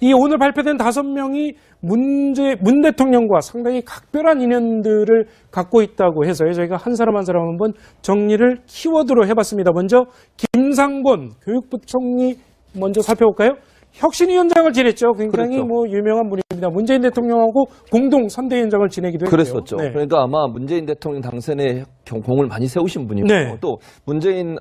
이 오늘 발표된 5명이 문 대통령과 상당히 각별한 인연들을 갖고 있다고 해서요. 저희가 한 사람 한 사람 한번 정리를 키워드로 해봤습니다. 먼저 김상곤 교육부총리 먼저 살펴볼까요? 혁신위원장을 지냈죠. 굉장히 그렇죠. 뭐 유명한 분입니다. 문재인 대통령하고 공동 선대위원장을 지내기도 했고요. 그랬었죠. 네. 그러니까 아마 문재인 대통령 당선에 공을 많이 세우신 분이고 네. 또 문재인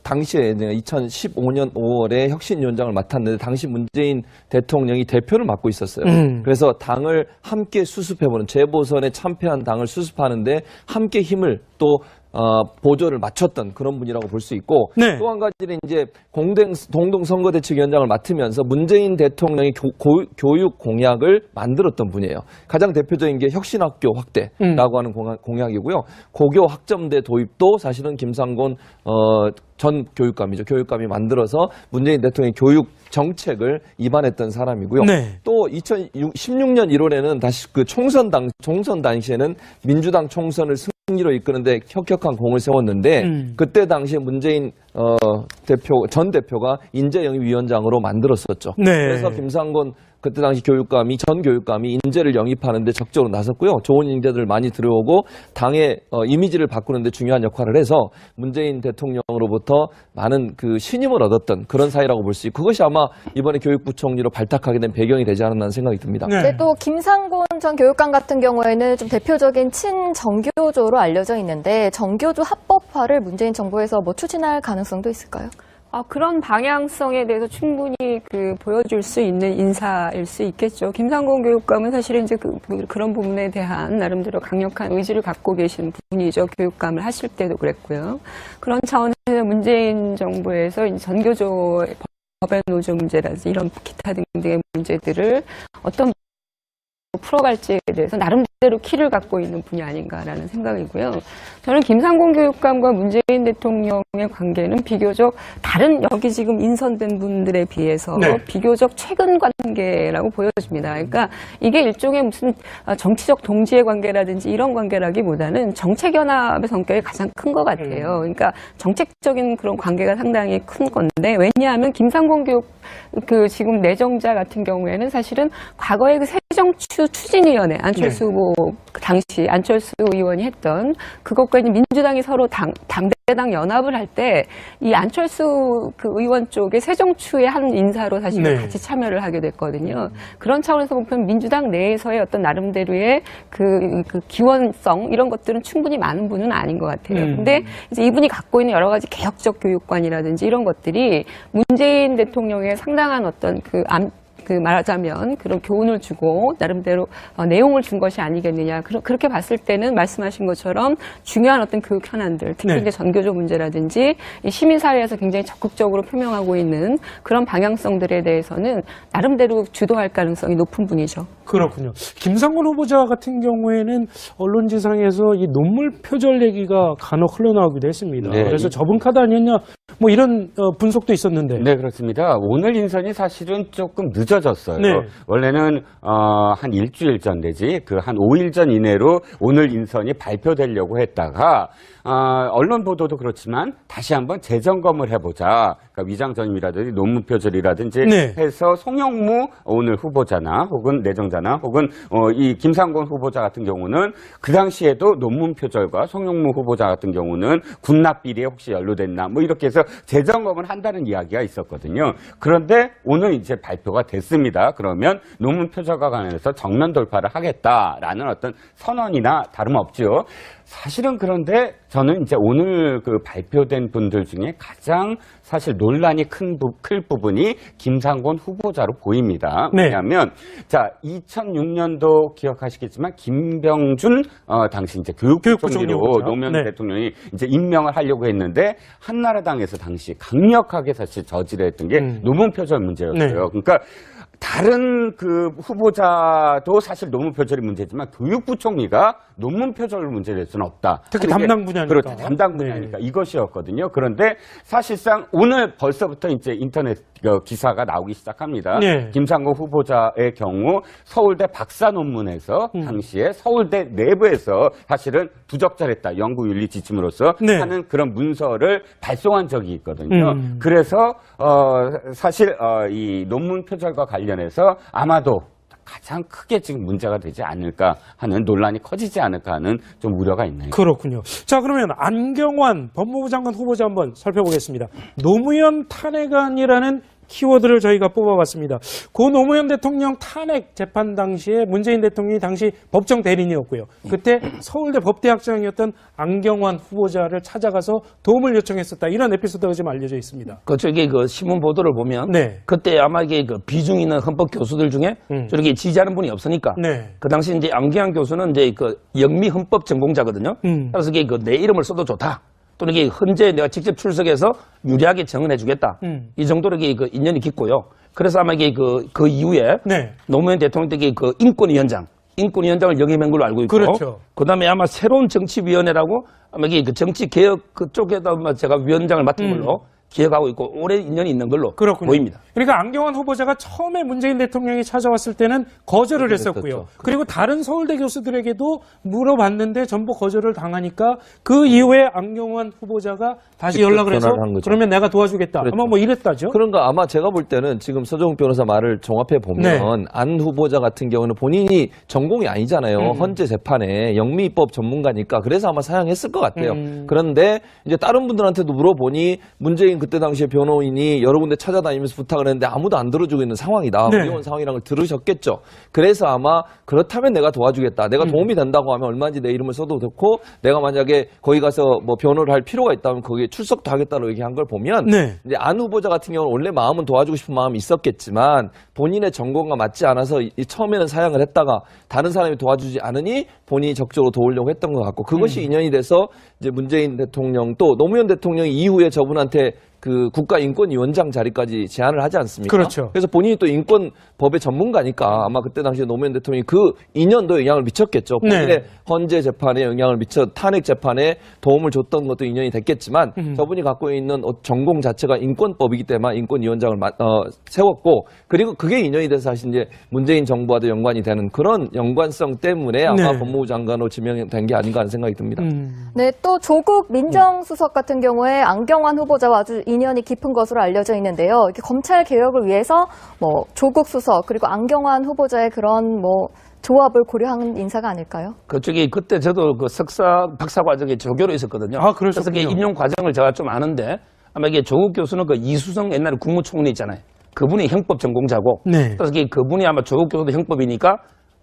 당시에 2015년 5월에 혁신위원장을 맡았는데 당시 문재인 대통령이 대표를 맡고 있었어요. 그래서 당을 함께 수습해보는 재보선에 참패한 당을 수습하는데 함께 힘을 또 보조를 맞췄던 그런 분이라고 볼 수 있고 네. 또 한 가지는 이제 공동선거대책위원장을 맡으면서 문재인 대통령이 교육 공약을 만들었던 분이에요. 가장 대표적인 게 혁신학교 확대라고 하는 공약이고요. 고교 학점제 도입도 사실은 김상곤 전 교육감이죠. 교육감이 만들어서 문재인 대통령의 교육 정책을 입안했던 사람이고요. 네. 또 2016년 1월에는 다시 그 총선 당시에는 민주당 총선을 승리로 이끄는데 혁혁한 공을 세웠는데 그때 당시에 문재인 전 대표가 인재영입위원장으로 만들었었죠. 네. 그래서 김상곤 그때 당시 전 교육감이 인재를 영입하는데 적극적으로 나섰고요. 좋은 인재들을 많이 들어오고 당의 이미지를 바꾸는데 중요한 역할을 해서 문재인 대통령으로부터 많은 그 신임을 얻었던 그런 사이라고 볼 수 있고 그것이 아마 이번에 교육부총리로 발탁하게 된 배경이 되지 않았나 하는 생각이 듭니다. 네. 또 김상곤 전 교육감 같은 경우에는 좀 대표적인 친정교조로 알려져 있는데 정교조 합법화를 문재인 정부에서 뭐 추진할 가능성도 있을까요? 그런 방향성에 대해서 충분히 보여줄 수 있는 인사일 수 있겠죠. 김상곤 교육감은 사실은 이제 그런 부분에 대한 나름대로 강력한 의지를 갖고 계신 분이죠. 교육감을 하실 때도 그랬고요. 그런 차원에서 문재인 정부에서 전교조의 법의 노조 문제라든지 이런 기타 등등의 문제들을 어떤 풀어갈지에 대해서 나름대로 키를 갖고 있는 분이 아닌가라는 생각이고요. 저는 김상곤 교육감과 문재인 대통령의 관계는 비교적 다른 여기 지금 인선된 분들에 비해서 네. 비교적 최근 관계라고 보여집니다. 그러니까 이게 일종의 무슨 정치적 동지의 관계라든지 이런 관계라기보다는 정책연합의 성격이 가장 큰 것 같아요. 그러니까 정책적인 그런 관계가 상당히 큰 건데 왜냐하면 김상곤 지금 내정자 같은 경우에는 사실은 과거에 새정치 추진위원회 안철수 후보 당시 안철수 의원이 했던 그것과 이제 민주당이 서로 당대당 연합을 할 때 이 안철수 의원 쪽에 새정추의 한 인사로 사실 같이 참여를 하게 됐거든요. 그런 차원에서 보면 민주당 내에서의 어떤 나름대로의 그 기원성 이런 것들은 충분히 많은 분은 아닌 것 같아요. 근데 이제 이분이 갖고 있는 여러 가지 개혁적 교육관이라든지 이런 것들이 문재인 대통령의 상당한 어떤 말하자면 그런 교훈을 주고 나름대로 내용을 준 것이 아니겠느냐. 그렇게 봤을 때는 말씀하신 것처럼 중요한 어떤 교육 현안들, 특히 이제 전교조 문제라든지 이 시민사회에서 굉장히 적극적으로 표명하고 있는 그런 방향성들에 대해서는 나름대로 주도할 가능성이 높은 분이죠. 그렇군요. 김상곤 후보자 같은 경우에는 언론지상에서 이 논문 표절 얘기가 간혹 흘러나오기도 했습니다. 네. 그래서 접은 카드 아니었냐 뭐 이런 분석도 있었는데. 네, 그렇습니다. 오늘 인선이 사실은 조금 늦어졌어요. 네. 원래는 한 일주일 전 내지 한 5일 전 이내로 오늘 인선이 발표되려고 했다가 언론 보도도 그렇지만 다시 한번 재점검을 해보자. 그러니까 위장 전입이라든지 논문 표절이라든지 해서 송영무 오늘 후보자나 혹은 내정자나 혹은 이 김상곤 후보자 같은 경우는 그 당시에도 논문 표절과 송영무 후보자 같은 경우는 군납 비리에 혹시 연루됐나 뭐 이렇게 해서 재점검을 한다는 이야기가 있었거든요. 그런데 오늘 이제 발표가 됐습니다. 그러면 논문 표절과 관련해서 정면 돌파를 하겠다라는 어떤 선언이나 다름없죠. 사실은 그런데 저는 이제 오늘 발표된 분들 중에 가장 사실 논란이 클 부분이 김상곤 후보자로 보입니다. 왜냐하면 2006년도 기억하시겠지만 김병준 당시 이제 교육부총리로 노무현 대통령이 이제 임명을 하려고 했는데 한나라당에서 당시 강력하게 사실 저지했던 게 논문 표절 문제였어요. 그러니까 다른 후보자도 사실 논문 표절이 문제지만 교육부총리가 논문 표절 문제될 수는 없다. 특히 하는 게 담당 분야니까. 그렇죠. 담당 분야니까 네. 이것이었거든요. 그런데 사실상 오늘 벌써부터 이제 인터넷 기사가 나오기 시작합니다. 네. 김상곤 후보자의 경우 서울대 박사 논문에서 당시에 서울대 내부에서 사실은 부적절했다. 연구윤리 지침으로서 네. 하는 그런 문서를 발송한 적이 있거든요. 그래서 사실 이 논문 표절과 관련해서 아마도 가장 크게 지금 문제가 되지 않을까 하는 논란이 커지지 않을까 하는 좀 우려가 있네요. 그렇군요. 자, 그러면 안경환 법무부 장관 후보자 한번 살펴보겠습니다. 노무현 탄핵안이라는 키워드를 저희가 뽑아봤습니다. 고 노무현 대통령 탄핵 재판 당시에 문재인 대통령이 당시 법정 대리인이었고요. 그때 서울대 법대학장이었던 안경환 후보자를 찾아가서 도움을 요청했었다. 이런 에피소드가 좀 알려져 있습니다. 그쪽에 그 신문 보도를 보면 네. 그때 아마 이게 그 비중 있는 헌법 교수들 중에 저렇게 지지하는 분이 없으니까 네. 그 당시 이제 안경환 교수는 이제 그 영미 헌법 전공자거든요. 그래서 이게 그 내 이름을 써도 좋다. 또는 이게 헌재에 내가 직접 출석해서 유리하게 정언해주겠다. 이 정도로 이게 그 인연이 깊고요. 그래서 아마 이게 그 이후에 네. 노무현 대통령 때 그 인권위원장을 역임한 걸로 알고 있고, 그렇죠. 그다음에 아마 새로운 정치위원회라고 아마 이게 그 정치 개혁 그쪽에다 아마 제가 위원장을 맡은 걸로 기억하고 있고 오래 인연이 있는 걸로 그렇군요. 보입니다. 그러니까 안경환 후보자가 처음에 문재인 대통령이 찾아왔을 때는 거절을 했었고요. 그리고 다른 서울대 교수들에게도 물어봤는데 전부 거절을 당하니까 그 이후에 안경환 후보자가 다시 연락을 해서 전화를 한 거죠. 그러면 내가 도와주겠다. 그렇죠. 아마 뭐 이랬다죠. 그런가 아마 제가 볼 때는 지금 서정욱 변호사 말을 종합해 보면 네. 안 후보자 같은 경우는 본인이 전공이 아니잖아요. 헌재 재판에 영미법 전문가니까 그래서 아마 사양했을 것 같아요. 그런데 이제 다른 분들한테도 물어보니 문재인 그때 당시에 변호인이 여러 군데 찾아다니면서 부탁을 했는데 아무도 안 들어주고 있는 상황이다. 네. 어려운 상황이라는 걸 들으셨겠죠. 그래서 아마 그렇다면 내가 도와주겠다. 내가 도움이 된다고 하면 얼마든지 내 이름을 써도 좋고 내가 만약에 거기 가서 뭐 변호를 할 필요가 있다면 거기에 출석도 하겠다고 얘기한 걸 보면 네. 이제 안 후보자 같은 경우는 원래 마음은 도와주고 싶은 마음이 있었겠지만 본인의 전공과 맞지 않아서 처음에는 사양을 했다가 다른 사람이 도와주지 않으니 본인이 적극적으로 도우려고 했던 것 같고 그것이 인연이 돼서 이제 문재인 대통령 또 노무현 대통령이 이후에 저분한테 그 국가인권위원장 자리까지 제안을 하지 않습니까? 그렇죠. 그래서 본인이 또 인권법의 전문가니까 아마 그때 당시에 노무현 대통령이 그 인연도 영향을 미쳤겠죠. 본인의 네. 헌재 재판에 영향을 미쳐 탄핵 재판에 도움을 줬던 것도 인연이 됐겠지만 저분이 갖고 있는 전공 자체가 인권법이기 때문에 인권위원장을 세웠고 그리고 그게 인연이 돼서 사실 이제 문재인 정부와도 연관이 되는 그런 연관성 때문에 아마 네. 법무부 장관으로 지명된 게 아닌가 하는 생각이 듭니다. 네, 또 조국 민정수석 같은 경우에 안경환 후보자와 아주 인연이 깊은 것으로 알려져 있는데요. 이렇게 검찰 개혁을 위해서 뭐 조국 수석 그리고 안경환 후보자의 그런 뭐 조합을 고려한 인사가 아닐까요? 그쪽이 그때 저도 그 석사 박사 과정에 조교로 있었거든요. 아, 그래서 그러셨군요. 그 임용 과정을 제가 좀 아는데 아마 이게 조국 교수는 그 이수성 옛날에 국무총리 있잖아요. 그분이 형법 전공자고 네. 그래서 그분이 아마 조국 교수도 형법이니까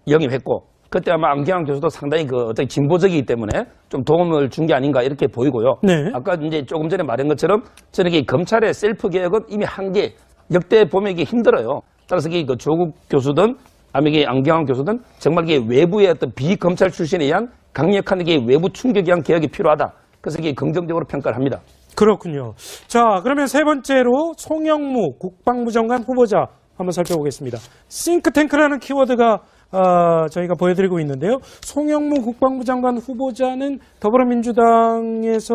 영입했고 그때 아마 안경환 교수도 상당히 그 어떤 진보적이기 때문에 좀 도움을 준 게 아닌가 이렇게 보이고요. 네. 아까 이제 조금 전에 말한 것처럼 저는 이 검찰의 셀프 개혁은 이미 한계 역대 보면 이게 힘들어요. 따라서 그 조국 교수든 아니면 이게 안경환 교수든 정말 이게 외부의 어떤 비검찰 출신에 의한 강력한 이게 외부 충격에 의한 개혁이 필요하다. 그래서 이게 긍정적으로 평가를 합니다. 그렇군요. 자, 그러면 세 번째로 송영무 국방부 장관 후보자 한번 살펴보겠습니다. 싱크탱크라는 키워드가 저희가 보여드리고 있는데요. 송영무 국방부 장관 후보자는 더불어민주당에서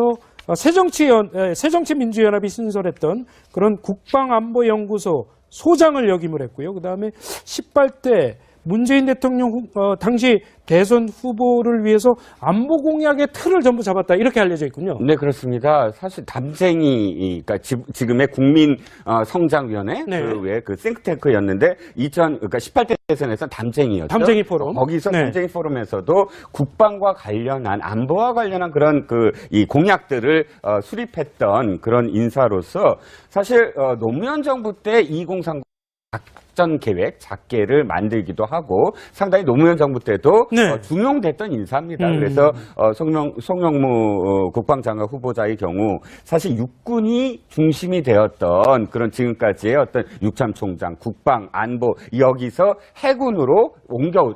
새정치민주연합이 신설했던 그런 국방안보연구소 소장을 역임을 했고요. 그 다음에 18대 문재인 대통령 당시 대선 후보를 위해서 안보 공약의 틀을 전부 잡았다 이렇게 알려져 있군요. 네, 그렇습니다. 사실 그러니까 지금의 국민 성장위원회 네. 그 외에 그 싱크탱크였는데 그러니까 18대 대선에서 담쟁이였죠. 담쟁이 포럼. 거기서 네. 담쟁이 포럼에서도 국방과 관련한 안보와 관련한 그런 이 공약들을 수립했던 그런 인사로서 사실 노무현 정부 때 2030 작전 계획 작계를 만들기도 하고 상당히 노무현 정부 때도 네. 중용됐던 인사입니다. 그래서 송영무 국방장관 후보자의 경우 사실 육군이 중심이 되었던 그런 지금까지의 어떤 육참총장, 국방, 안보 여기서 해군으로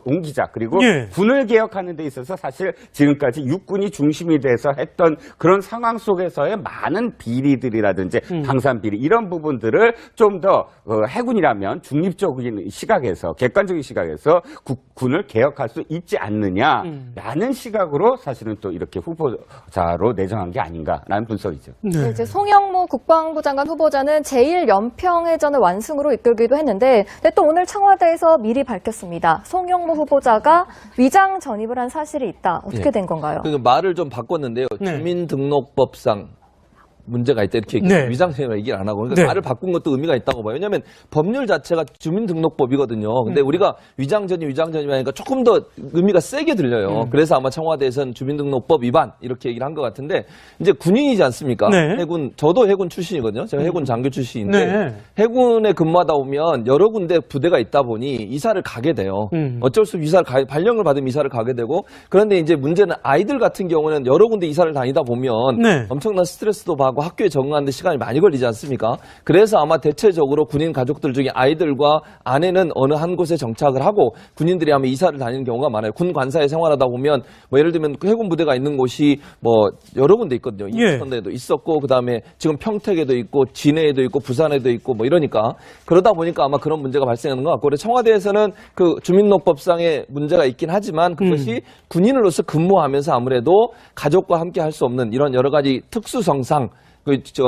옮기자 그리고 예. 군을 개혁하는 데 있어서 사실 지금까지 육군이 중심이 돼서 했던 그런 상황 속에서의 많은 비리들이라든지 방산 비리 이런 부분들을 좀 더 해군이라면 중립 중립적인 시각에서 객관적인 시각에서 군을 개혁할 수 있지 않느냐라는 시각으로 사실은 또 이렇게 후보자로 내정한 게 아닌가라는 분석이죠. 네, 이제 송영무 국방부 장관 후보자는 제1연평해전을 완승으로 이끌기도 했는데 근데 또 오늘 청와대에서 미리 밝혔습니다. 송영무 후보자가 위장 전입을 한 사실이 있다. 어떻게 된 건가요? 그 말을 좀 바꿨는데요. 네. 주민등록법상 문제가 있다 이렇게 네. 위장전입을 얘기를 안 하고 그러니까 네. 말을 바꾼 것도 의미가 있다고 봐요. 왜냐하면 법률 자체가 주민등록법이거든요. 근데 우리가 위장전입하니까 조금 더 의미가 세게 들려요. 그래서 아마 청와대에서는 주민등록법 위반 이렇게 얘기를 한 것 같은데 이제 군인이지 않습니까? 네. 해군 저도 해군 출신이거든요. 제가 해군 장교 출신인데 네. 해군에 근무하다 보면 여러 군데 부대가 있다 보니 이사를 가게 돼요. 어쩔 수 없이 발령을 받으면 이사를 가게 되고 그런데 이제 문제는 아이들 같은 경우는 여러 군데 이사를 다니다 보면 네. 엄청난 스트레스도 받고 학교에 적응하는데 시간이 많이 걸리지 않습니까? 그래서 아마 대체적으로 군인 가족들 중에 아이들과 아내는 어느 한 곳에 정착을 하고 군인들이 아마 이사를 다니는 경우가 많아요. 군 관사에 생활하다 보면 뭐 예를 들면 해군 부대가 있는 곳이 뭐 여러 군데 있거든요. 예. 인천에도 있었고 그다음에 지금 평택에도 있고 진해에도 있고 부산에도 있고 뭐 이러니까 그러다 보니까 아마 그런 문제가 발생하는 것 같고 그래서 청와대에서는 그 주민등록법상의 문제가 있긴 하지만 그것이 군인으로서 근무하면서 아무래도 가족과 함께 할 수 없는 이런 여러 가지 특수성상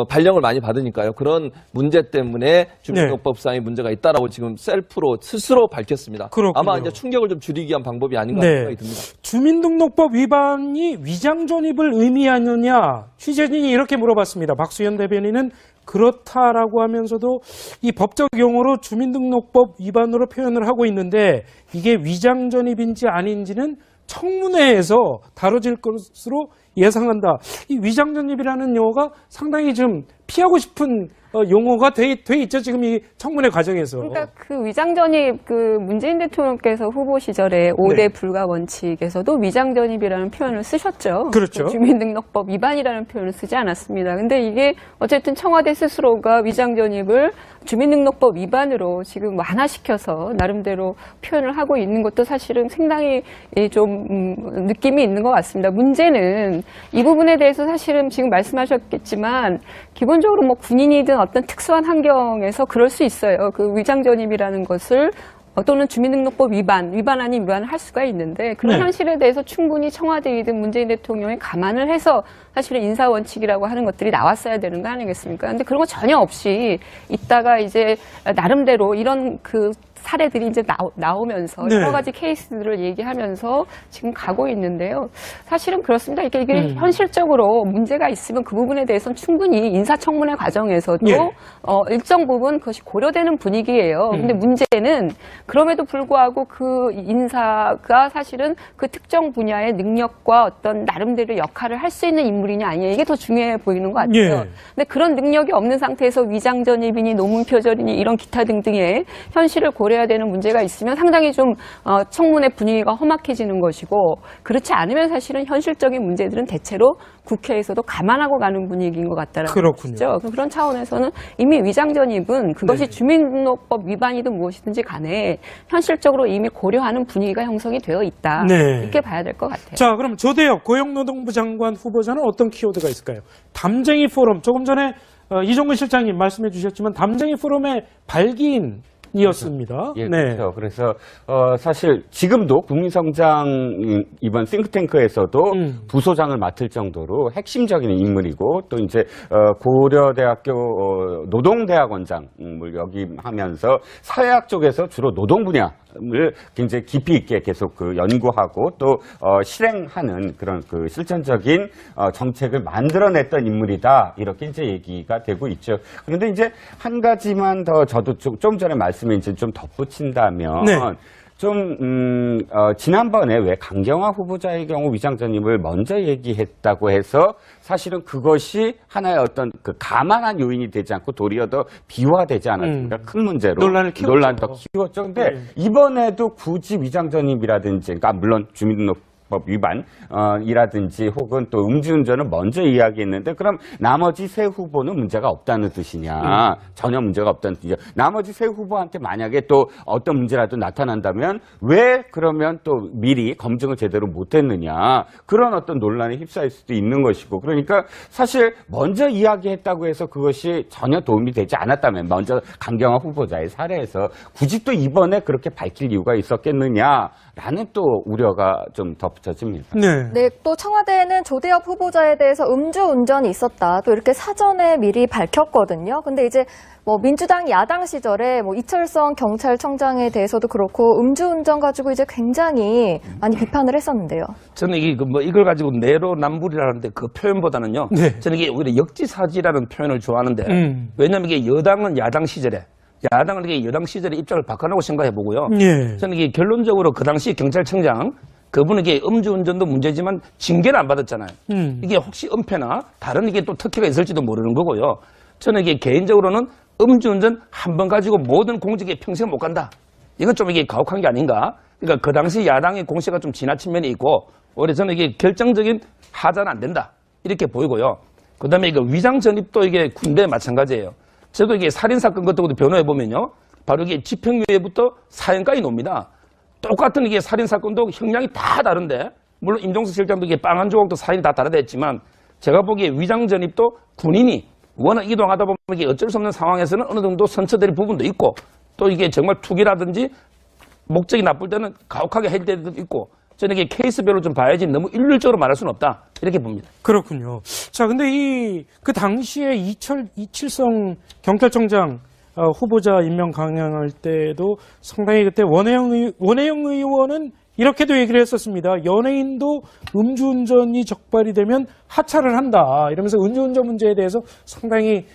발령을 많이 받으니까요. 그런 문제 때문에 주민등록법상의 문제가 있다라고 지금 셀프로 스스로 밝혔습니다. 그렇군요. 아마 이제 충격을 좀 줄이기 위한 방법이 아닌가 네. 생각이 듭니다. 주민등록법 위반이 위장 전입을 의미하느냐 취재진이 이렇게 물어봤습니다. 박수현 대변인은 그렇다라고 하면서도 이 법적 용어로 주민등록법 위반으로 표현을 하고 있는데 이게 위장 전입인지 아닌지는 청문회에서 다뤄질 것으로 예상한다. 이 위장 전입이라는 용어가 상당히 좀 피하고 싶은 용어가 돼 있죠. 지금 이 청문회 과정에서. 그러니까 그 위장전입 그 문재인 대통령께서 후보 시절에 5대 불가 원칙에서도 위장전입이라는 표현을 쓰셨죠. 그렇죠. 그 주민등록법 위반이라는 표현을 쓰지 않았습니다. 근데 이게 어쨌든 청와대 스스로가 위장전입을 주민등록법 위반으로 지금 완화시켜서 나름대로 표현을 하고 있는 것도 사실은 상당히 좀 느낌이 있는 것 같습니다. 문제는 이 부분에 대해서 사실은 지금 말씀하셨겠지만 기본적으로 뭐 군인이든 어떤 특수한 환경에서 그럴 수 있어요. 그 위장전입이라는 것을 또는 주민등록법 위반 아닌 위반을 할 수가 있는데 그런 네. 현실에 대해서 충분히 청와대이든 문재인 대통령이 감안을 해서 사실은 인사원칙이라고 하는 것들이 나왔어야 되는 거 아니겠습니까? 근데 그런 거 전혀 없이 있다가 이제 나름대로 이런 그 사례들이 이제 나오면서 네. 여러 가지 케이스들을 얘기하면서 지금 가고 있는데요. 사실은 그렇습니다. 이게 현실적으로 문제가 있으면 그 부분에 대해서는 충분히 인사청문회 과정에서도 예. 일정 부분 그것이 고려되는 분위기예요. 근데 문제는 그럼에도 불구하고 그 인사가 사실은 그 특정 분야의 능력과 어떤 나름대로 역할을 할 수 있는 인물이냐 아니냐 이게 더 중요해 보이는 것 같아요. 예. 근데 그런 능력이 없는 상태에서 위장전입이니 노문표절이니 이런 기타 등등의 현실을 고려해야 되는 문제가 있으면 상당히 좀 청문회 분위기가 험악해지는 것이고 그렇지 않으면 사실은 현실적인 문제들은 대체로 국회에서도 감안하고 가는 분위기인 것 같다라는 그렇군요. 것이죠. 그런 차원에서는 이미 위장전입은 그것이 주민등록법 위반이든 무엇이든지 간에 현실적으로 이미 고려하는 분위기가 형성이 되어 있다. 네. 이렇게 봐야 될 것 같아요. 자, 그럼 조대엽 고용노동부 장관 후보자는 어떤 키워드가 있을까요? 담쟁이 포럼, 조금 전에 이종근 실장님 말씀해 주셨지만 담쟁이 포럼의 발기인이었습니다. 예, 네. 그렇죠. 그래서 사실 지금도 국민성장 이번 싱크탱크에서도 부소장을 맡을 정도로 핵심적인 인물이고 또 이제 고려대학교 노동대학원장을 역임하면서 사회학 쪽에서 주로 노동 분야를 굉장히 깊이 있게 계속 그 연구하고 또 실행하는 그런 그 실천적인 정책을 만들어냈던 인물이다 이렇게 이제 얘기가 되고 있죠. 그런데 이제 한 가지만 더 저도 좀 전에 말씀에 이제 좀 덧붙인다면. 네. 지난번에 왜 강경화 후보자의 경우 위장전입을 먼저 얘기했다고 해서 사실은 그것이 하나의 어떤 그 가만한 요인이 되지 않고 도리어 더 비화되지 않았습니까? 큰 문제로. 논란을 키웠죠. 더 키웠죠. 근데 이번에도 굳이 위장전입이라든지, 그러니까 물론 주민등록 법 위반이라든지 혹은 또 음주운전을 먼저 이야기했는데 그럼 나머지 세 후보는 문제가 없다는 뜻이냐? 전혀 문제가 없다는 뜻이냐? 나머지 세 후보한테 만약에 또 어떤 문제라도 나타난다면 왜 그러면 또 미리 검증을 제대로 못했느냐? 그런 어떤 논란에 휩싸일 수도 있는 것이고 그러니까 사실 먼저 이야기했다고 해서 그것이 전혀 도움이 되지 않았다면 먼저 강경화 후보자의 사례에서 굳이 또 이번에 그렇게 밝힐 이유가 있었겠느냐라는 또 우려가 좀 덧붙여집니다. 네. 네, 또 청와대는 조대엽 후보자에 대해서 음주운전이 있었다. 또 이렇게 사전에 미리 밝혔거든요. 근데 이제 뭐 민주당 야당 시절에 뭐 이철성 경찰청장에 대해서도 그렇고 음주운전 가지고 이제 굉장히 많이 비판을 했었는데요. 저는 이게 뭐 이걸 가지고 내로남불이라는데 그 표현보다는요. 네. 저는 이게 오히려 역지사지라는 표현을 좋아하는데 왜냐하면 이게 여당은 야당 시절에 야당은 이게 여당 시절에 입장을 바꿔놓고 생각해 보고요. 예. 저는 이게 결론적으로 그 당시 경찰청장 그분은 이게 음주운전도 문제지만 징계를 안 받았잖아요. 이게 혹시 은폐나 다른 이게 또 특혜가 있을지도 모르는 거고요. 저는 이게 개인적으로는 음주운전 한 번 가지고 모든 공직에 평생 못 간다. 이건 좀 이게 가혹한 게 아닌가. 그러니까 그 당시 야당의 공세가 좀 지나친 면이 있고 오히려 저는 이게 결정적인 하자는 안 된다. 이렇게 보이고요. 그 다음에 이거 위장 전입도 이게 군대에 마찬가지예요. 저도 이게 살인사건 같은 것도 변호해 보면요. 바로 이게 집행유예부터 사형까지 놉니다. 똑같은 이게 살인사건도 형량이 다 다른데, 물론 임종석 실장도 이게 빵 한 조각도 사인이 다 다르다 했지만, 제가 보기에 위장 전입도 군인이 워낙 이동하다 보면 이게 어쩔 수 없는 상황에서는 어느 정도 선처될 부분도 있고, 또 이게 정말 투기라든지 목적이 나쁠 때는 가혹하게 할 때도 있고, 저는 이게 케이스별로 좀 봐야지 너무 일률적으로 말할 수는 없다. 이렇게 봅니다. 그렇군요. 자, 근데 그 당시에 이칠성 경찰청장 후보자 임명 강행할 때도 상당히 그때 원혜영 의원은 이렇게도 얘기를 했었습니다. 연예인도 음주운전이 적발이 되면 하차를 한다. 이러면서 음주운전 문제에 대해서 상당히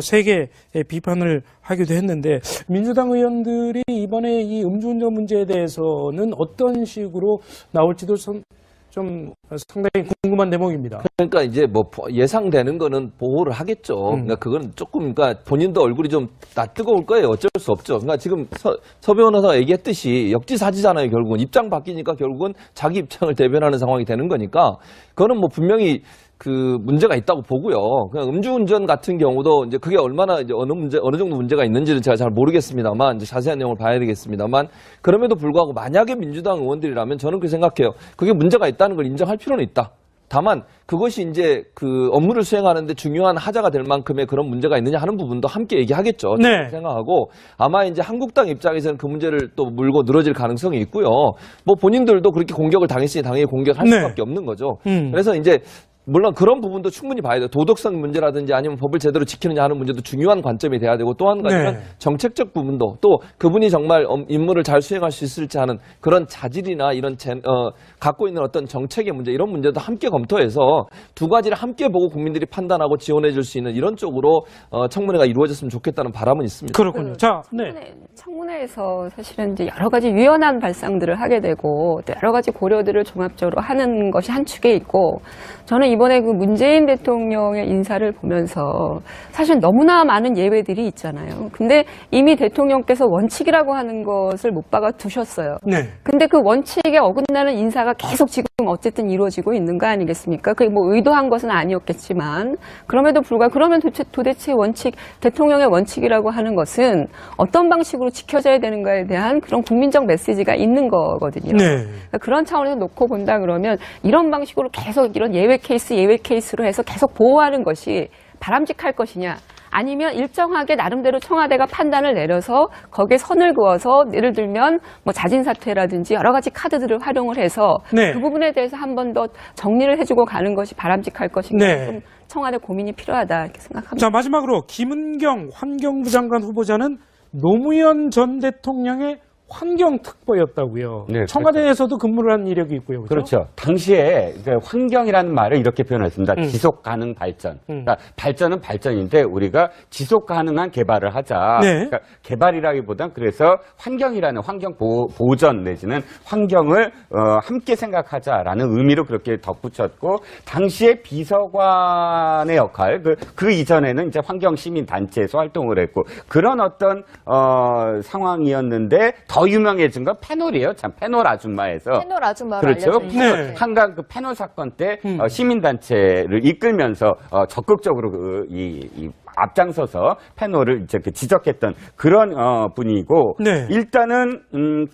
세게 비판을 하기도 했는데 민주당 의원들이 이번에 이 음주운전 문제에 대해서는 어떤 식으로 나올지도 좀 상당히 궁금한 대목입니다. 그러니까 이제 예상되는 거는 보호를 하겠죠. 그러니까 그건 조금, 그러니까 본인도 얼굴이 좀 뜨거울 거예요. 어쩔 수 없죠. 그러니까 지금 서 변호사가 얘기했듯이 역지사지잖아요. 결국은 입장 바뀌니까 결국은 자기 입장을 대변하는 상황이 되는 거니까 그거는 분명히 그 문제가 있다고 보고요. 그냥 음주운전 같은 경우도 이제 그게 얼마나 이제 어느 정도 문제가 있는지는 제가 잘 모르겠습니다만 이제 자세한 내용을 봐야 되겠습니다만 그럼에도 불구하고 만약에 민주당 의원들이라면 저는 그렇게 생각해요. 그게 문제가 있다는 걸 인정할 필요는 있다. 다만 그것이 이제 그 업무를 수행하는데 중요한 하자가 될 만큼의 그런 문제가 있느냐 하는 부분도 함께 얘기하겠죠. 네. 생각하고 아마 이제 한국당 입장에서는 그 문제를 또 물고 늘어질 가능성이 있고요. 본인들도 그렇게 공격을 당했으니 당연히 공격할 네. 수밖에 없는 거죠. 그래서 이제 물론 그런 부분도 충분히 봐야 돼요. 도덕성 문제라든지 아니면 법을 제대로 지키느냐 하는 문제도 중요한 관점이 돼야 되고 또 한 가지는 네. 정책적 부분도 또 그분이 정말 임무를 잘 수행할 수 있을지 하는 그런 자질이나 이런 갖고 있는 어떤 정책의 문제 이런 문제도 함께 검토해서 두 가지를 함께 보고 국민들이 판단하고 지원해 줄 수 있는 이런 쪽으로 청문회가 이루어졌으면 좋겠다는 바람은 있습니다. 그렇군요. 자, 네. 청문회에서 사실은 이제 여러 가지 유연한 발상들을 하게 되고 또 여러 가지 고려들을 종합적으로 하는 것이 한 축에 있고 저는 이번에 그 문재인 대통령의 인사를 보면서 사실 너무나 많은 예외들이 있잖아요. 근데 이미 대통령께서 원칙이라고 하는 것을 못 박아 두셨어요. 네. 근데 그 원칙에 어긋나는 인사가 계속 지금 어쨌든 이루어지고 있는 거 아니겠습니까? 그게 의도한 것은 아니었겠지만 그럼에도 불구하고 그러면 도대체 원칙, 대통령의 원칙이라고 하는 것은 어떤 방식으로 지켜져야 되는가에 대한 그런 국민적 메시지가 있는 거거든요. 네. 그러니까 그런 차원에서 놓고 본다 그러면 이런 방식으로 계속 이런 예외 케이스로 해서 계속 보호하는 것이 바람직할 것이냐 아니면 일정하게 나름대로 청와대가 판단을 내려서 거기에 선을 그어서 예를 들면 자진사퇴라든지 여러 가지 카드들을 활용을 해서 네. 그 부분에 대해서 한 번 더 정리를 해주고 가는 것이 바람직할 것인가 네. 좀 청와대 고민이 필요하다 이렇게 생각합니다. 자, 마지막으로 김은경 환경부 장관 후보자는 노무현 전 대통령의 환경특보였다고요. 네, 청와대에서도 근무를 한 이력이 있고요. 그렇죠. 당시에 환경이라는 말을 이렇게 표현했습니다. 지속 가능 발전. 그러니까 발전은 발전인데 우리가 지속 가능한 개발을 하자. 네. 그러니까 개발이라기보단 그래서 환경이라는 환경 보전 내지는 환경을 함께 생각하자라는 의미로 그렇게 덧붙였고 당시에 비서관의 역할 그 이전에는 이제 환경 시민 단체에서 활동을 했고 그런 어떤 상황이었는데 더 더 유명해진 건 패놀이에요. 참 패놀 아줌마에서. 패널 아줌마로 그렇죠. 알려져 있는 네. 것 같아요. 한강 그 패널 사건 때 시민단체를 이끌면서 적극적으로 이 앞장서서 패널을 이제 지적했던 그런 분이고 네. 일단은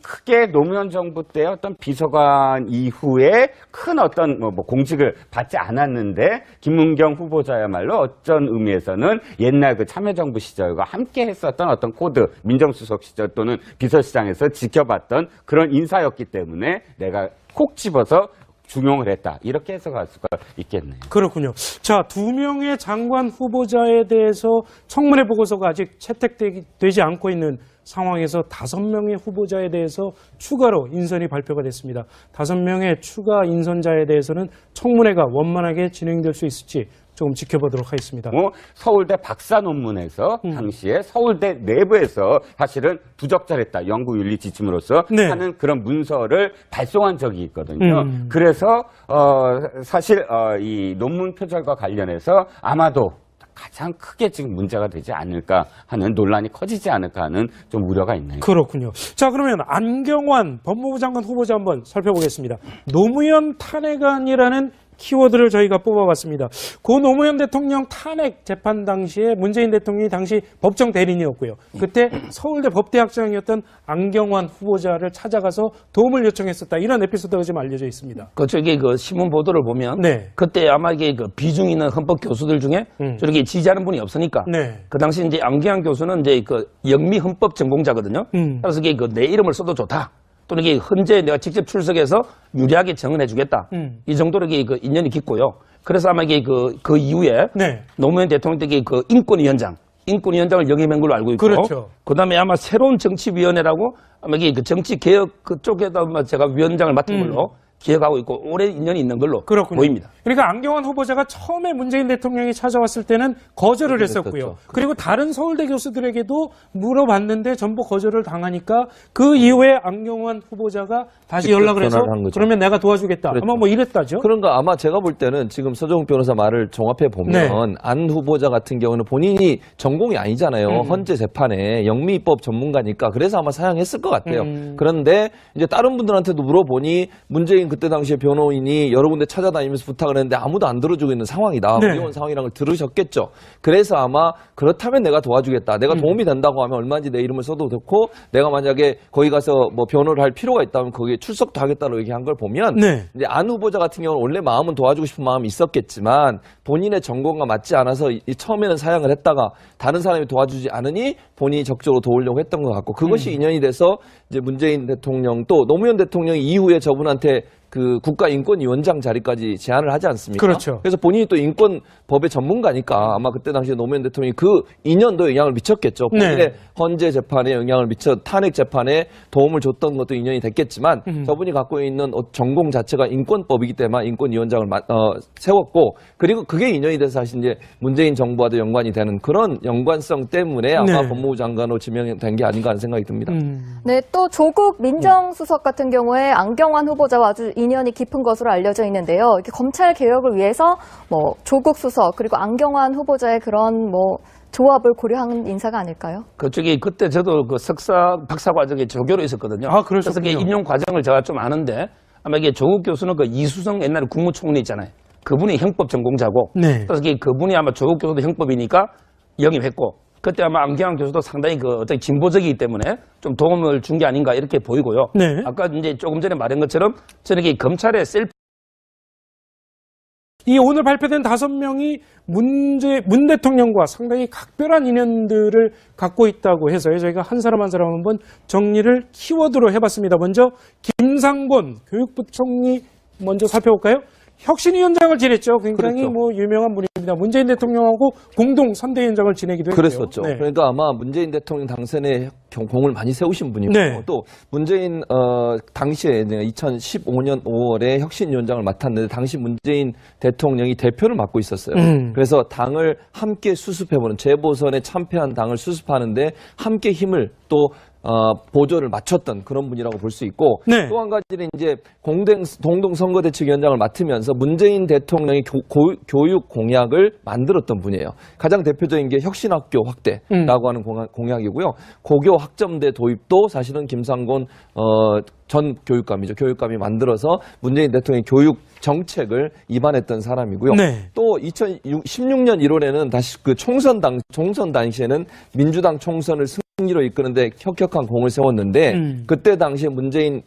크게 노무현 정부 때 어떤 비서관 이후에 큰 어떤 뭐 공직을 받지 않았는데 김문경 후보자야말로 어떤 의미에서는 옛날 그 참여정부 시절과 함께 했었던 어떤 코드 민정수석 시절 또는 비서실장에서 지켜봤던 그런 인사였기 때문에 내가 콕 집어서 중용을 했다. 이렇게 해석할 수가 있겠네요. 그렇군요. 자, 2명의 장관 후보자에 대해서 청문회 보고서가 아직 채택되지 않고 있는 상황에서 5명의 후보자에 대해서 추가로 인선이 발표가 됐습니다. 5명의 추가 인선자에 대해서는 청문회가 원만하게 진행될 수 있을지 조금 지켜보도록 하겠습니다. 서울대 박사 논문에서 당시에 서울대 내부에서 사실은 부적절했다. 연구윤리 지침으로서 네. 하는 그런 문서를 발송한 적이 있거든요. 그래서 사실 이 논문 표절과 관련해서 아마도 가장 크게 지금 문제가 되지 않을까 하는 논란이 커지지 않을까 하는 좀 우려가 있네요. 그렇군요. 자, 그러면 안경환 법무부 장관 후보자 한번 살펴보겠습니다. 노무현 탄핵안이라는 키워드를 저희가 뽑아봤습니다. 고 노무현 대통령 탄핵 재판 당시에 문재인 대통령이 당시 법정 대리인이었고요. 그때 서울대 법대학장이었던 안경환 후보자를 찾아가서 도움을 요청했었다. 이런 에피소드가 좀 알려져 있습니다. 저기 그 신문 보도를 보면 네. 그때 아마 이게 그 비중 있는 헌법 교수들 중에 저렇게 지지하는 분이 없으니까 네. 그 당시 이제 안경환 교수는 이제 그 영미 헌법 전공자거든요. 그래서 이게 그 내 이름을 써도 좋다. 또는 이게 헌재에 내가 직접 출석해서 유리하게 정언해 주겠다. 이 정도로 이게 그 인연이 깊고요. 그래서 아마 이게 그 이후에 네. 노무현 대통령 때 그 인권위원장을 영입한 걸로 알고 있고, 그렇죠. 그다음에 아마 새로운 정치위원회라고 아마 이게 그 정치 개혁 그쪽에다 아마 제가 위원장을 맡은 걸로 기억하고 있고 오래 인연이 있는 걸로 그렇군요. 보입니다. 그러니까 안경환 후보자가 처음에 문재인 대통령이 찾아왔을 때는 거절을 했었고요. 그리고 다른 서울대 교수들에게도 물어봤는데 전부 거절을 당하니까 그 이후에 안경환 후보자가 다시 연락을 해서 전화를 한 거죠. 그러면 내가 도와주겠다. 그랬죠. 아마 뭐 이랬다죠. 그런가 아마 제가 볼 때는 지금 서정욱 변호사 말을 종합해 보면 네. 안 후보자 같은 경우는 본인이 전공이 아니잖아요. 헌재 재판에 영미법 전문가니까 그래서 아마 사양했을 것 같아요. 그런데 이제 다른 분들한테도 물어보니 문재인 그때 당시에 변호인이 여러 군데 찾아다니면서 부탁을 했는데 아무도 안 들어주고 있는 상황이다. 네. 어려운 상황이라는 걸 들으셨겠죠. 그래서 아마 그렇다면 내가 도와주겠다. 내가 도움이 된다고 하면 얼마든지 내 이름을 써도 좋고 내가 만약에 거기 가서 뭐 변호를 할 필요가 있다면 거기에 출석도 하겠다고 얘기한 걸 보면 네. 이제 안 후보자 같은 경우는 원래 마음은 도와주고 싶은 마음이 있었겠지만 본인의 전공과 맞지 않아서 처음에는 사양을 했다가 다른 사람이 도와주지 않으니 본인이 적극적으로 도우려고 했던 것 같고 그것이 인연이 돼서 이제 문재인 대통령 또 노무현 대통령이 이후에 저분한테 그 국가인권위원장 자리까지 제안을 하지 않습니까? 그렇죠. 그래서 본인이 또 인권법의 전문가니까 아마 그때 당시에 노무현 대통령이 그 인연도 영향을 미쳤겠죠. 본인의 네. 헌재 재판에 영향을 미쳐 탄핵 재판에 도움을 줬던 것도 인연이 됐겠지만 저분이 갖고 있는 전공 자체가 인권법이기 때문에 인권위원장을 세웠고 그리고 그게 인연이 돼서 사실 이제 문재인 정부와도 연관이 되는 그런 연관성 때문에 아마 네. 법무부 장관으로 지명된 게 아닌가 하는 생각이 듭니다. 네, 또 조국 민정수석 같은 경우에 안경환 후보자와 아주 인연이 깊은 것으로 알려져 있는데요. 이렇게 검찰 개혁을 위해서 뭐 조국 수석 그리고 안경환 후보자의 그런 뭐 조합을 고려한 인사가 아닐까요? 그쪽이 그때 저도 그 석사 박사 과정에 조교로 있었거든요. 아, 그래서 그러셨군요. 그 인용 과정을 제가 좀 아는데 아마 이게 조국 교수는 그 이수성 옛날에 국무총리 있잖아요. 그분이 형법 전공자고 네. 그래서 그분이 아마 조국 교수도 형법이니까 영입했고 그때 아마 안경환 교수도 상당히 그 어떤 진보적이기 때문에 좀 도움을 준 게 아닌가 이렇게 보이고요. 네. 아까 이제 조금 전에 말한 것처럼 저는 이게 검찰의 셀프 이 오늘 발표된 5명이 문 대통령과 상당히 각별한 인연들을 갖고 있다고 해서요. 저희가 한 사람 한 사람 한번 정리를 키워드로 해봤습니다. 먼저 김상곤 교육부총리 먼저 살펴볼까요? 혁신위원장을 지냈죠. 굉장히 그렇죠. 뭐 유명한 분입니다. 문재인 대통령하고 공동 3대 위원장을 지내기도 했고요. 그랬었죠. 네. 그러니까 아마 문재인 대통령 당선에 공을 많이 세우신 분이고 네. 또 문재인 당시에 2015년 5월에 혁신위원장을 맡았는데 당시 문재인 대통령이 대표를 맡고 있었어요. 그래서 당을 함께 수습해보는 재보선에 참패한 당을 수습하는데 함께 힘을 또 보조를 맞췄던 그런 분이라고 볼 수 있고 네. 또 한 가지는 이제 동동선거대책위원장을 맡으면서 문재인 대통령이 교육 공약을 만들었던 분이에요. 가장 대표적인 게 혁신학교 확대라고 하는 공약이고요. 고교 학점제 도입도 사실은 김상곤 전 교육감이죠. 교육감이 만들어서 문재인 대통령의 교육 정책을 입안했던 사람이고요. 네. 또 2016년 1월에는 다시 그 총선 당시에는 민주당 총선을 승리로 이끄는데 혁혁한 공을 세웠는데 그때 당시에 문재인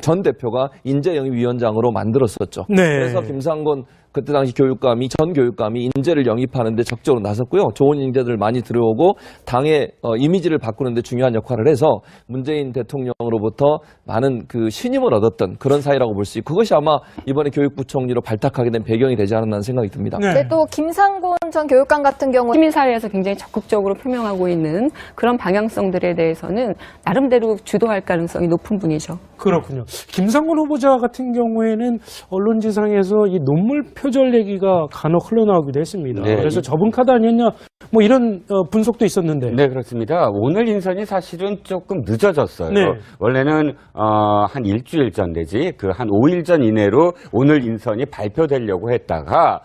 전 대표가 인재영입위원장으로 만들었었죠. 네. 그래서 김상곤 그때 당시 전 교육감이 인재를 영입하는데 적극적으로 나섰고요. 좋은 인재들을 많이 들어오고 당의 이미지를 바꾸는데 중요한 역할을 해서 문재인 대통령으로부터 많은 그 신임을 얻었던 그런 사이라고 볼 수 있고 그것이 아마 이번에 교육부총리로 발탁하게 된 배경이 되지 않았나 하는 생각이 듭니다. 네. 네, 또 김상곤 전 교육감 같은 경우 시민사회에서 굉장히 적극적으로 표명하고 있는 그런 방향성들에 대해서는 나름대로 주도할 가능성이 높은 분이죠. 그렇군요. 김상곤 후보자 같은 경우에는 언론지상에서 이 논문 표절 얘기가 간혹 흘러나오기도 했습니다. 네. 그래서 접은 카드 아니었냐 뭐 이런 분석도 있었는데. 네, 그렇습니다. 오늘 인선이 사실은 조금 늦어졌어요. 네. 원래는 한 일주일 전 내지 그 한 5일 전 이내로 오늘 인선이 발표되려고 했다가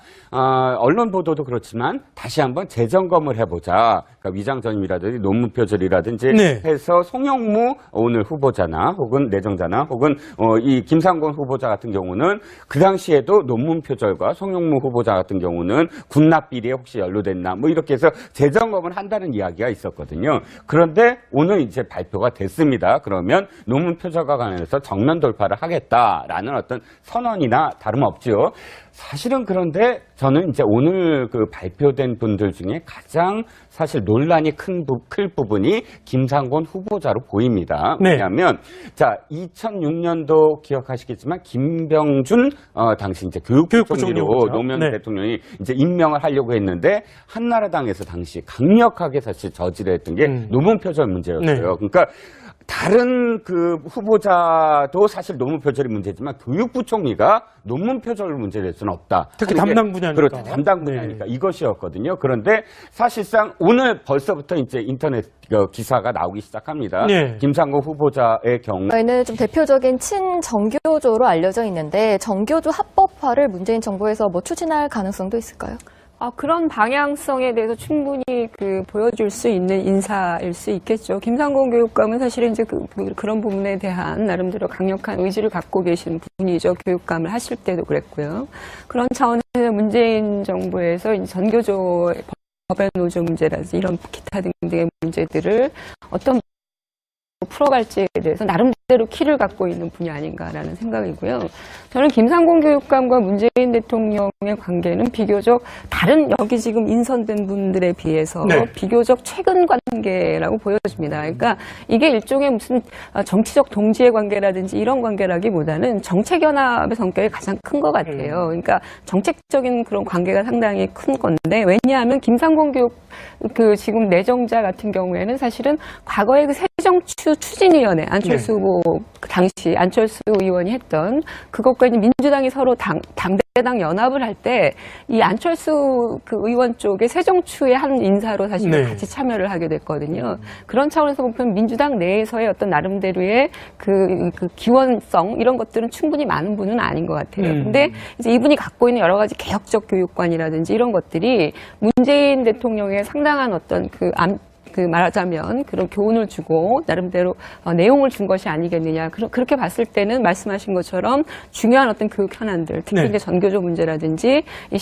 언론 보도도 그렇지만 다시 한번 재점검을 해보자. 그러니까 위장 전입이라든지 논문 표절이라든지 네. 해서 송영무 오늘 후보자나 혹은 내정자나 혹은 이 김상곤 후보자 같은 경우는 그 당시에도 논문 표절과 송영무 후보자 같은 경우는 군납 비리에 혹시 연루됐나 뭐 이렇게 해서 재점검을 한다는 이야기가 있었거든요. 그런데 오늘 이제 발표가 됐습니다. 그러면 논문 표절과 관련해서 정면 돌파를 하겠다라는 어떤 선언이나 다름없죠. 사실은 그런데 저는 이제 오늘 그 발표된 분들 중에 가장 사실 논란이 클 부분이 김상곤 후보자로 보입니다. 네. 왜냐하면 자 2006년도 기억하시겠지만 김병준 당시 이제 교육부총리로 교육부총리죠. 노무현 네. 대통령이 이제 임명을 하려고 했는데 한나라당에서 당시 강력하게 사실 저지했던 게 논문 표절 문제였어요. 네. 그러니까 다른 그 후보자도 사실 논문 표절이 문제지만 교육부총리가 논문 표절 문제를 낼 수는 없다. 특히 하는 게 담당 분야니까. 그렇죠. 담당 분야니까 네. 이것이었거든요. 그런데 사실상 오늘 벌써부터 이제 인터넷 기사가 나오기 시작합니다. 네. 김상곤 후보자의 경우 저희는 좀 대표적인 친정교조로 알려져 있는데 정교조 합법화를 문재인 정부에서 뭐 추진할 가능성도 있을까요? 그런 방향성에 대해서 충분히 보여줄 수 있는 인사일 수 있겠죠. 김상곤 교육감은 사실은 이제 그런 부분에 대한 나름대로 강력한 의지를 갖고 계신 분이죠. 교육감을 하실 때도 그랬고요. 그런 차원에서 문재인 정부에서 이제 전교조 법의 노조 문제라든지 이런 기타 등등의 문제들을 어떤 풀어갈지에 대해서 나름대로 키를 갖고 있는 분이 아닌가라는 생각이고요. 저는 김상곤 교육감과 문재인 대통령의 관계는 비교적 다른 여기 지금 인선된 분들에 비해서 네. 비교적 최근 관계라고 보여집니다. 그러니까 이게 일종의 무슨 정치적 동지의 관계라든지 이런 관계라기보다는 정책 연합의 성격이 가장 큰 것 같아요. 그러니까 정책적인 그런 관계가 상당히 큰 건데 왜냐하면 김상곤 지금 내정자 같은 경우에는 사실은 과거에 그 새정치추진위원회 안철수 후보 당시 안철수 의원이 했던 그것과 이제 민주당이 서로 당대당 연합을 할 때 이 안철수 의원 쪽에 새정추의 한 인사로 사실 네. 같이 참여를 하게 됐거든요. 그런 차원에서 보면 민주당 내에서의 어떤 나름대로의 그 기원성 이런 것들은 충분히 많은 분은 아닌 것 같아요. 근데 이제 이분이 갖고 있는 여러 가지 개혁적 교육관이라든지 이런 것들이 문재인 대통령의 상당한 어떤 말하자면 그런 교훈을 주고 나름대로 내용을 준 것이 아니겠느냐. 그렇게 봤을 때는 말씀하신 것처럼 중요한 어떤 교육 현안들, 특히 네. 이제 전교조 문제라든지 이